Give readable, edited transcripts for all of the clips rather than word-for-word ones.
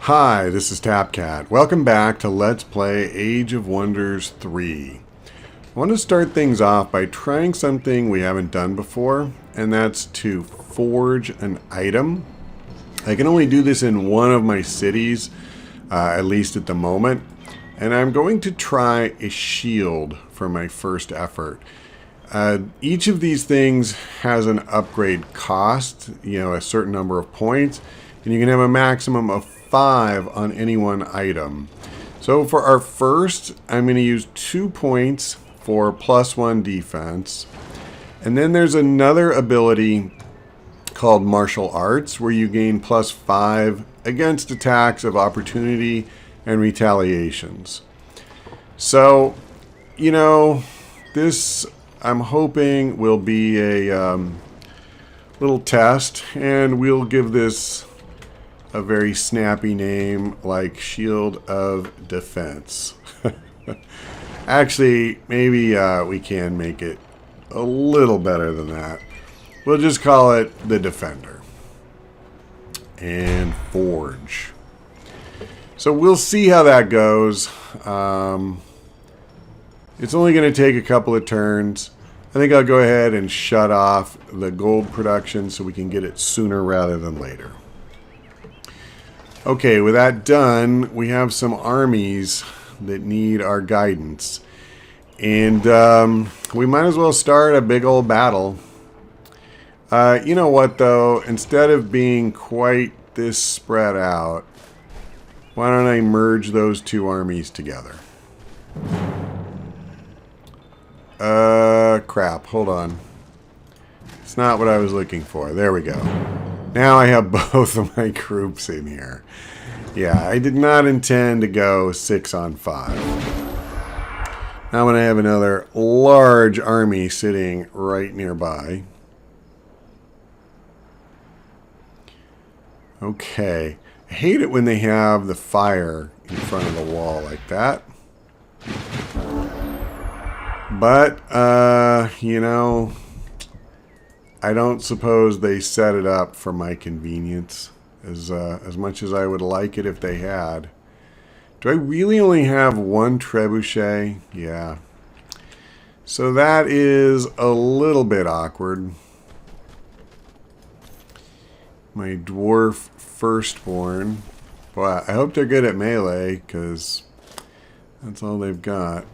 Hi, this is TapCat. Welcome back to Let's Play Age of Wonders 3. I want to start things off by trying something we haven't done before, and that's to forge an item. I can only do this in one of my cities, at least at the moment, and I'm going to try a shield for my first effort. Each of these things has an upgrade cost, a certain number of points, and you can have a maximum of 5 on any one item. So for our first, I'm going to use 2 points for +1 defense. And then there's another ability called Martial Arts where you gain +5 against attacks of opportunity and retaliations. So, this I'm hoping will be a little test, and we'll give this a very snappy name like Shield of Defense. Actually, maybe we can make it a little better than that. We'll just call it the Defender. And Forge. So we'll see how that goes. It's only going to take a couple of turns. I think I'll go ahead and shut off the gold production so we can get it sooner rather than later. Okay, with that done, we have some armies that need our guidance. And we might as well start a big old battle. You know what, though? Instead of being quite this spread out, why don't I merge those two armies together? Crap. Hold on. It's not what I was looking for. There we go. Now I have both of my groups in here. Yeah, I did not intend to go 6 on 5. Now I'm going to have another large army sitting right nearby. Okay. I hate it when they have the fire in front of the wall like that. But, I don't suppose they set it up for my convenience as much as I would like it if they had. Do I really only have one trebuchet? Yeah. So that is a little bit awkward. My dwarf firstborn. Boy, I hope they're good at melee, because that's all they've got.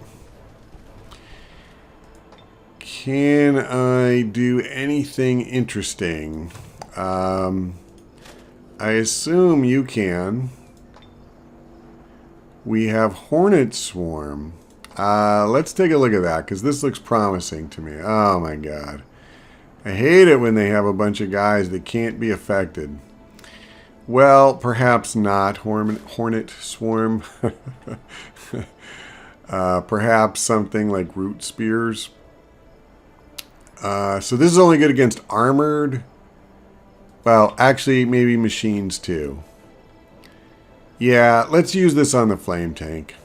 Can I do anything interesting? I assume you can. We have Hornet Swarm. Let's take a look at that, because this looks promising to me. Oh my god. I hate it when they have a bunch of guys that can't be affected. Well, perhaps not Hornet Swarm. Perhaps something like Root Spears. So this is only good against armored. Well, actually, maybe machines too. Yeah, let's use this on the flame tank.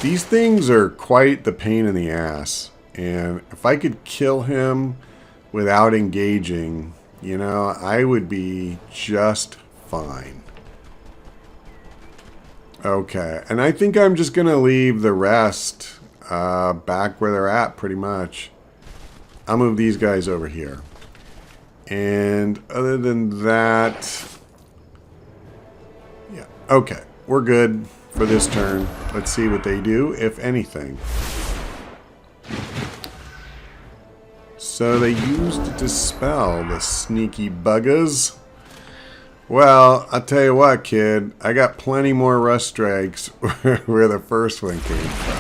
These things are quite the pain in the ass. And if I could kill him without engaging, I would be just fine. Okay, and I think I'm just going to leave the rest back where they're at, pretty much. I'll move these guys over here. And other than that, yeah, okay, we're good for this turn. Let's see what they do, if anything. So they used to dispel the sneaky buggers. Well, I'll tell you what, kid, I got plenty more rust strikes where the first one came from.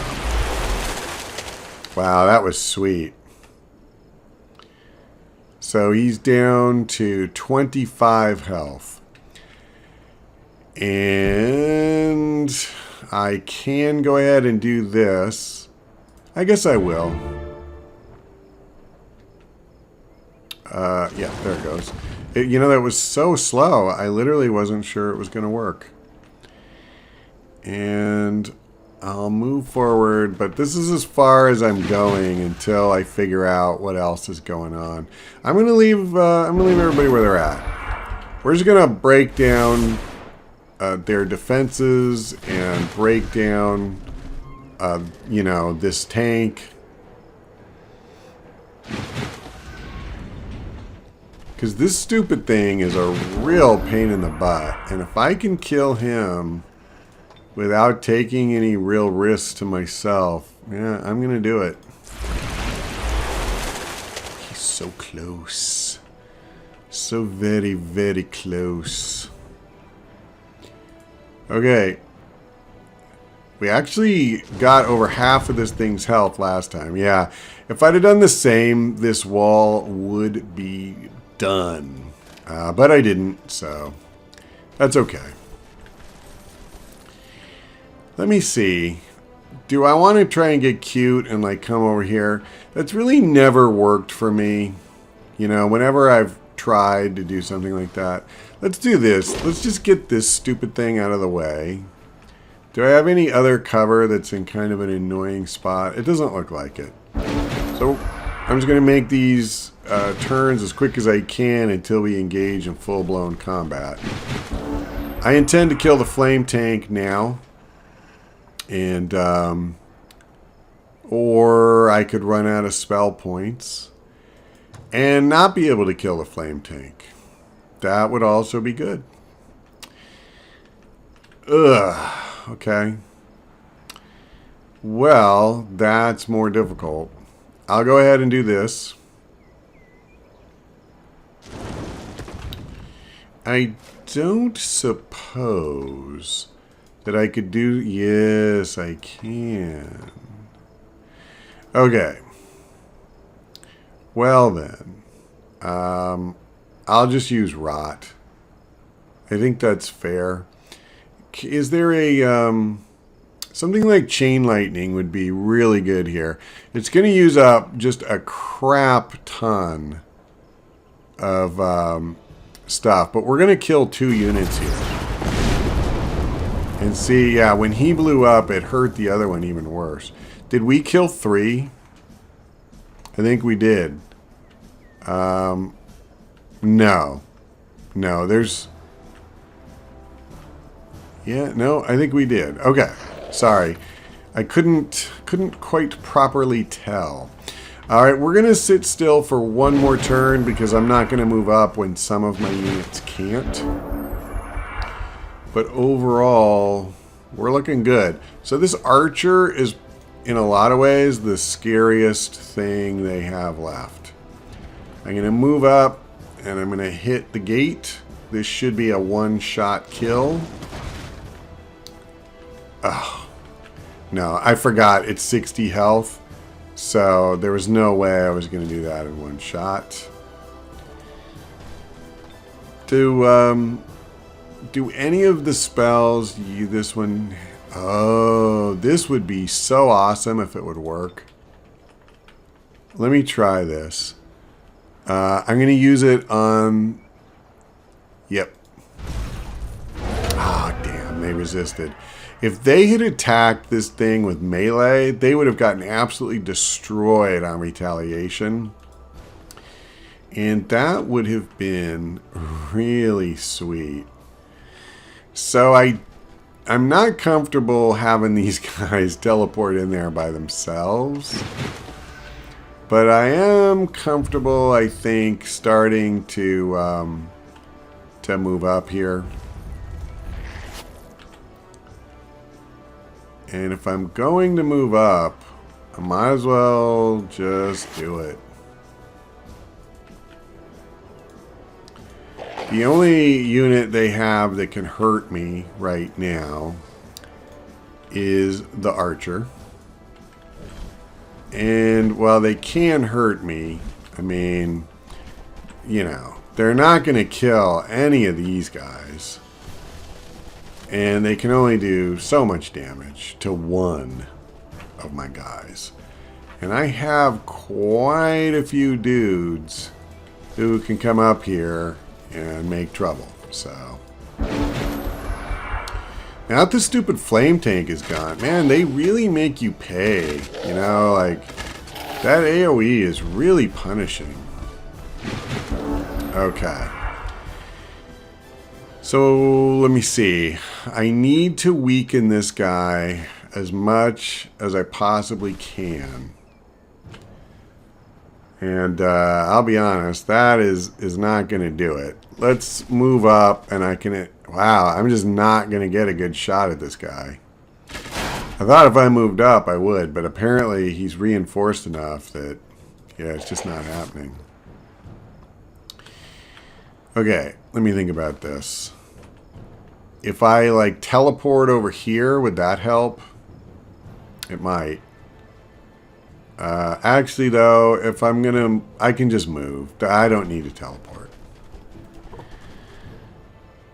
Wow, that was sweet. So he's down to 25 health. And I can go ahead and do this. I guess I will. Yeah, there it goes. That was so slow. I literally wasn't sure it was going to work. And I'll move forward, but this is as far as I'm going until I figure out what else is going on. I'm gonna leave everybody where they're at. We're just going to break down their defenses and break down, you know, this tank. Because this stupid thing is a real pain in the butt. And if I can kill him without taking any real risks to myself, yeah, I'm going to do it. He's so close. So very, very close. Okay. We actually got over half of this thing's health last time. Yeah. If I'd have done the same, this wall would be done. But I didn't, so that's okay. Let me see. Do I want to try and get cute and like come over here? That's really never worked for me. You know, whenever I've tried to do something like that. Let's do this. Let's just get this stupid thing out of the way. Do I have any other cover that's in kind of an annoying spot? It doesn't look like it. So I'm just going to make these turns as quick as I can until we engage in full-blown combat. I intend to kill the flame tank now. And, or I could run out of spell points and not be able to kill the flame tank. That would also be good. Ugh. Okay. Well, that's more difficult. I'll go ahead and do this. I don't suppose that I could do... Yes, I can. Okay. Well then. I'll just use rot. I think that's fair. Is there a... something like chain lightning would be really good here. It's going to use up just a crap ton of stuff. But we're going to kill 2 units here. And see, yeah, when he blew up, it hurt the other one even worse. Did we kill 3? I think we did. No. No, there's... Yeah, no, I think we did. Okay, sorry. I couldn't quite properly tell. All right, we're going to sit still for one more turn because I'm not going to move up when some of my units can't. But overall, we're looking good. So this archer is, in a lot of ways, the scariest thing they have left. I'm going to move up, and I'm going to hit the gate. This should be a one-shot kill. Oh, no, I forgot. It's 60 health. So there was no way I was going to do that in one shot. Do any of the spells, this one... Oh, this would be so awesome if it would work. Let me try this. I'm going to use it on... Yep. Ah, damn, they resisted. If they had attacked this thing with melee, they would have gotten absolutely destroyed on retaliation. And that would have been really sweet. So I'm not comfortable having these guys teleport in there by themselves. But I am comfortable, I think, starting to move up here. And if I'm going to move up, I might as well just do it. The only unit they have that can hurt me right now is the archer. And while they can hurt me, I mean, you know, they're not going to kill any of these guys. And they can only do so much damage to one of my guys. And I have quite a few dudes who can come up here and make trouble. So now that the stupid flame tank is gone, man, they really make you pay. You know, like that AoE is really punishing. Okay. So let me see. I need to weaken this guy as much as I possibly can. And I'll be honest, that is not going to do it. Let's move up and I can... Wow, I'm just not going to get a good shot at this guy. I thought if I moved up I would, but apparently he's reinforced enough that, yeah, it's just not happening. Okay, let me think about this. If I, like, teleport over here, would that help? It might. Actually, though, if I'm gonna... I can just move. I don't need to teleport.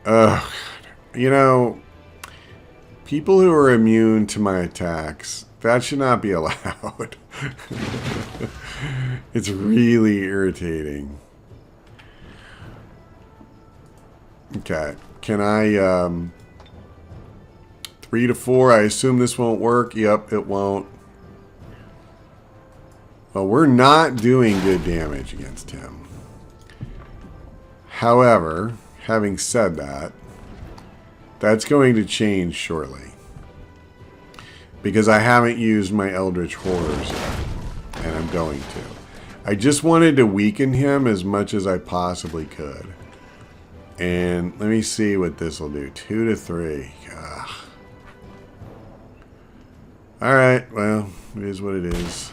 Ugh. You know, people who are immune to my attacks, that should not be allowed. It's really irritating. Okay. Can I... 3 to 4, I assume this won't work. Yep, it won't. Well, we're not doing good damage against him. However, having said that, that's going to change shortly. Because I haven't used my Eldritch Horrors yet. And I'm going to. I just wanted to weaken him as much as I possibly could. And let me see what this will do. 2 to 3. Ugh. Alright, well, it is what it is.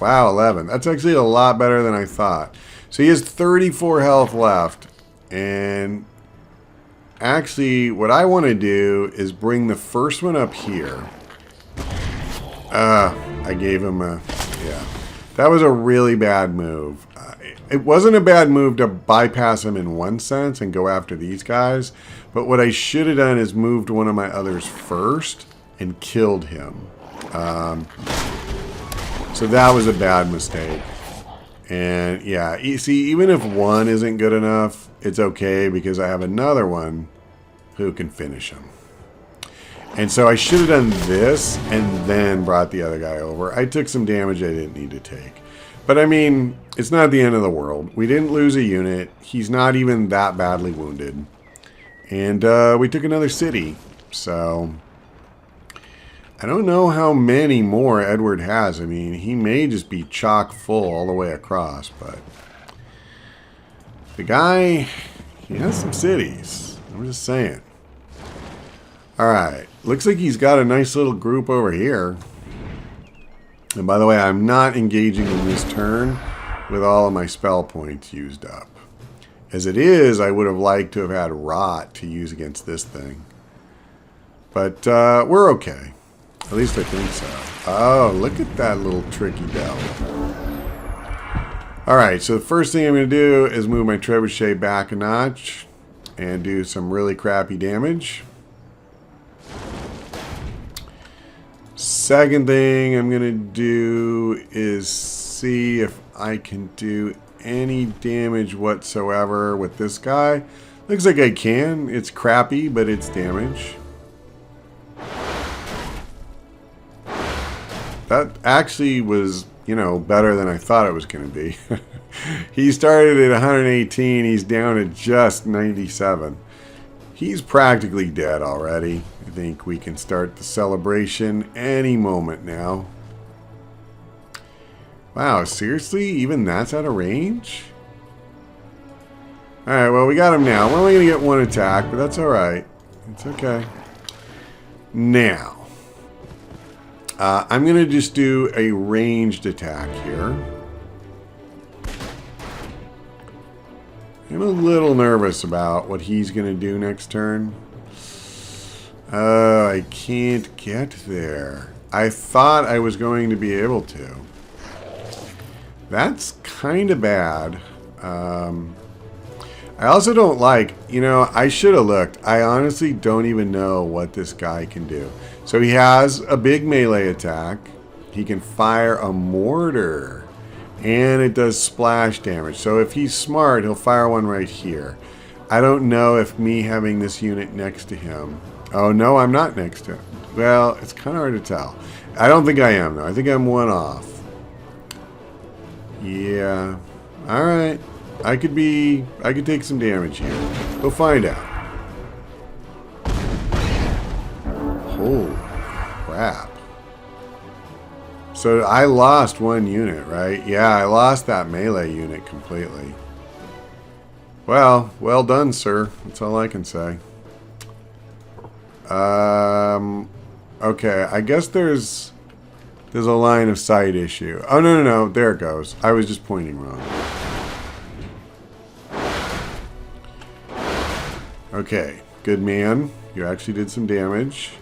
Wow, 11. That's actually a lot better than I thought. So he has 34 health left. And actually, what I want to do is bring the first one up here. I gave him a... Yeah. That was a really bad move. It wasn't a bad move to bypass him in one sense and go after these guys. But what I should have done is moved one of my others first and killed him. So that was a bad mistake. And yeah, you see, even if one isn't good enough, it's okay because I have another one who can finish him. And so I should have done this and then brought the other guy over. I took some damage I didn't need to take. But I mean, it's not the end of the world. We didn't lose a unit. He's not even that badly wounded. And we took another city. So I don't know how many more Edward has. I mean, he may just be chock full all the way across. But the guy, he has some cities. I'm just saying. Alright. Looks like he's got a nice little group over here. And by the way, I'm not engaging in this turn with all of my spell points used up. As it is, I would have liked to have had Rot to use against this thing. But we're okay. At least I think so. Oh, look at that little tricky bell. Alright, so the first thing I'm going to do is move my trebuchet back a notch and do some really crappy damage. Second thing I'm going to do is see if I can do any damage whatsoever with this guy. Looks like I can. It's crappy, but it's damage. That actually was, you know, better than I thought it was going to be. He started at 118. He's down at just 97. He's practically dead already. I think we can start the celebration any moment now. Wow, seriously? Even that's out of range? Alright, well, we got him now. We're only going to get one attack, but that's alright. It's okay. Now, I'm going to just do a ranged attack here. I'm a little nervous about what he's going to do next turn. I can't get there. I thought I was going to be able to. That's kind of bad. I also don't like, you know, I should have looked. I honestly don't even know what this guy can do. So he has a big melee attack. He can fire a mortar. And it does splash damage. So if he's smart, he'll fire one right here. I don't know if me having this unit next to him... Oh, no, I'm not next to him. Well, it's kind of hard to tell. I don't think I am, though. I think I'm one off. Yeah. Alright. I could take some damage here. We'll find out. Holy crap. So I lost one unit, right? Yeah, I lost that melee unit completely. Well, well done, sir. That's all I can say. Okay, I guess there's a line of sight issue. Oh, no, no, no. There it goes. I was just pointing wrong. Okay, good man. You actually did some damage.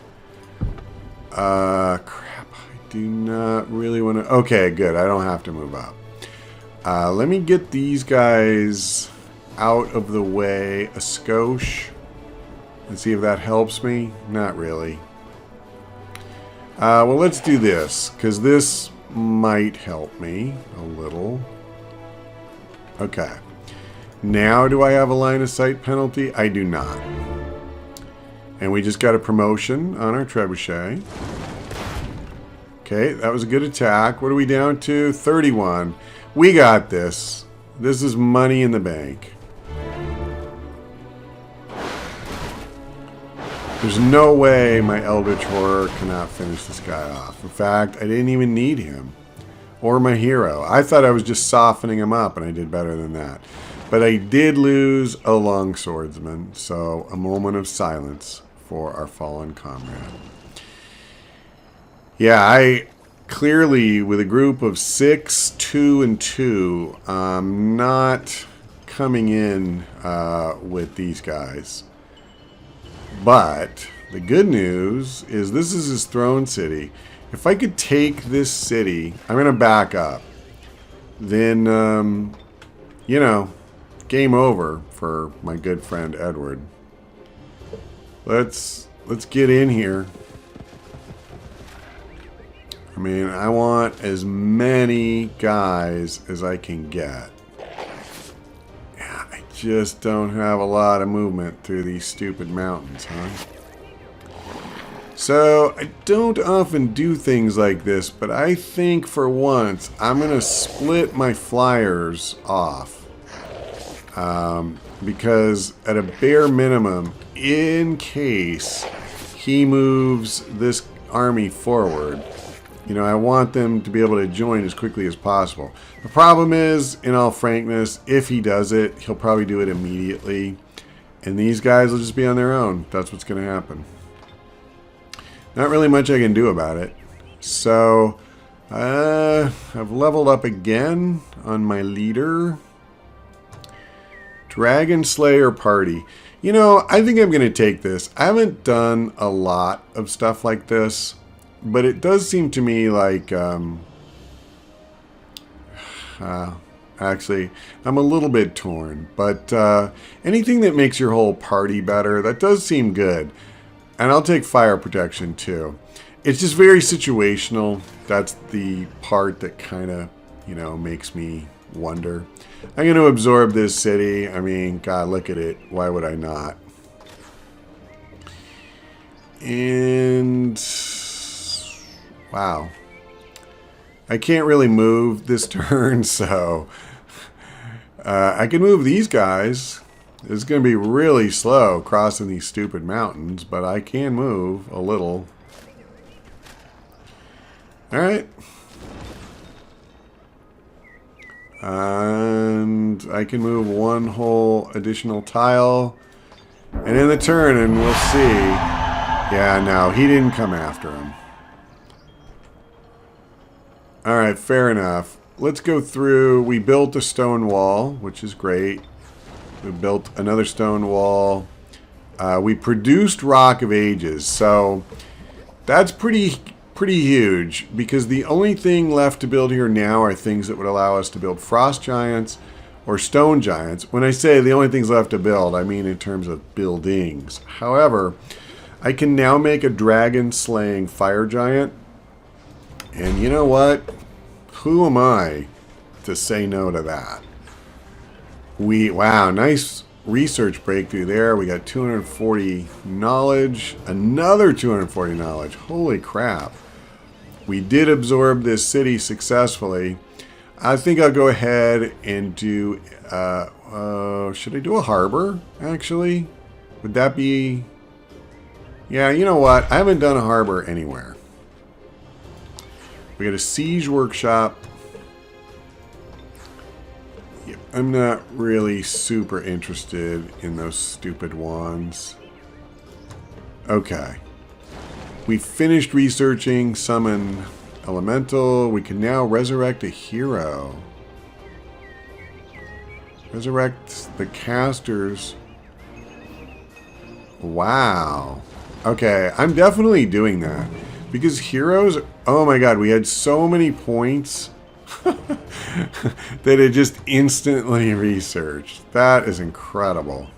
Crap. I do not really want to... Okay, good. I don't have to move up. Let me get these guys out of the way a skosh and see if that helps me. Not really. Well, let's do this, because this might help me a little. Okay. Now, do I have a line of sight penalty? I do not. And we just got a promotion on our trebuchet. Okay, that was a good attack. What are we down to? 31. We got this. This is money in the bank. There's no way my Eldritch Horror cannot finish this guy off. In fact, I didn't even need him. Or my hero. I thought I was just softening him up, and I did better than that. But I did lose a long swordsman, so a moment of silence for our fallen comrade. Yeah, I clearly, with a group of 6, 2, and 2, I'm not coming in with these guys. But the good news is this is his throne city. If I could take this city, I'm going to back up. Then, you know, game over for my good friend Edward. Let's get in here. I mean, I want as many guys as I can get. Yeah, I just don't have a lot of movement through these stupid mountains, huh? So, I don't often do things like this, but I think for once I'm going to split my flyers off. Because at a bare minimum, in case he moves this army forward, you know, I want them to be able to join as quickly as possible. The problem is, in all frankness, if he does it, he'll probably do it immediately. And these guys will just be on their own. That's what's going to happen. Not really much I can do about it. So, I've leveled up again on my leader. Dragon Slayer Party. You know, I think I'm going to take this. I haven't done a lot of stuff like this, but it does seem to me like, actually, I'm a little bit torn, but anything that makes your whole party better, that does seem good. And I'll take fire protection too. It's just very situational. That's the part that kind of, you know, makes me wonder. I'm going to absorb this city. I mean, God, look at it. Why would I not? And wow. I can't really move this turn, so I can move these guys. It's going to be really slow crossing these stupid mountains, but I can move a little. All right. And I can move one whole additional tile. And in the turn, and we'll see. Yeah, no, he didn't come after him. Alright, fair enough. Let's go through. We built a stone wall, which is great. We built another stone wall. We produced Rock of Ages, so that's pretty huge, because the only thing left to build here now are things that would allow us to build frost giants or stone giants. When I say the only things left to build, I mean in terms of buildings. However, I can now make a dragon slaying fire giant, and you know what? Who am I to say no to that? Wow, nice research breakthrough there. We got 240 knowledge, another 240 knowledge. Holy crap. We did absorb this city successfully. I think I'll go ahead and do, should I do a harbor, actually? Would that be... Yeah, you know what? I haven't done a harbor anywhere. We got a siege workshop. Yep, I'm not really super interested in those stupid ones. Okay. We finished researching summon elemental. We can now resurrect a hero. Resurrect the casters. Wow. Okay, I'm definitely doing that. Because heroes... Oh my god, we had so many points that it just instantly researched. That is incredible.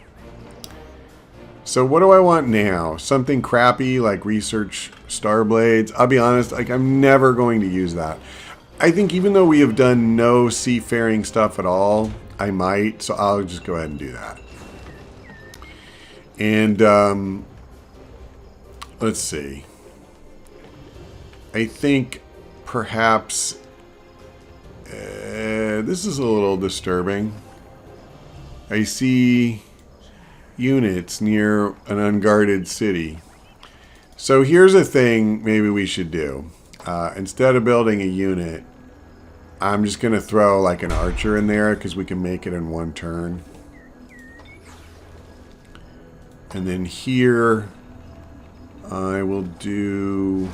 So what do I want now? Something crappy like research Starblades. I'll be honest, like I'm never going to use that. I think even though we have done no seafaring stuff at all, I might. So I'll just go ahead and do that. And let's see. I think perhaps this is a little disturbing. I see units near an unguarded city. So here's a thing maybe we should do. Instead of building a unit, I'm just going to throw like an archer in there because we can make it in one turn. And then here, I will do...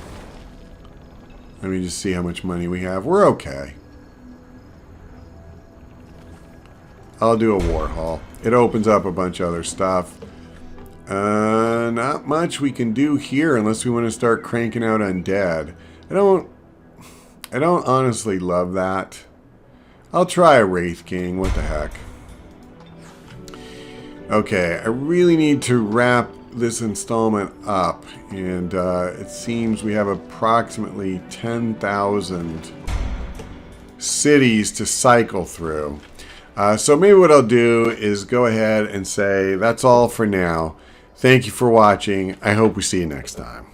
Let me just see how much money we have. We're okay. I'll do a war hall. It opens up a bunch of other stuff. Not much we can do here unless we want to start cranking out undead. I don't honestly love that. I'll try a Wraith King. What the heck? Okay, I really need to wrap this installment up, and it seems we have approximately 10,000 cities to cycle through. So maybe what I'll do is go ahead and say that's all for now. Thank you for watching. I hope we see you next time.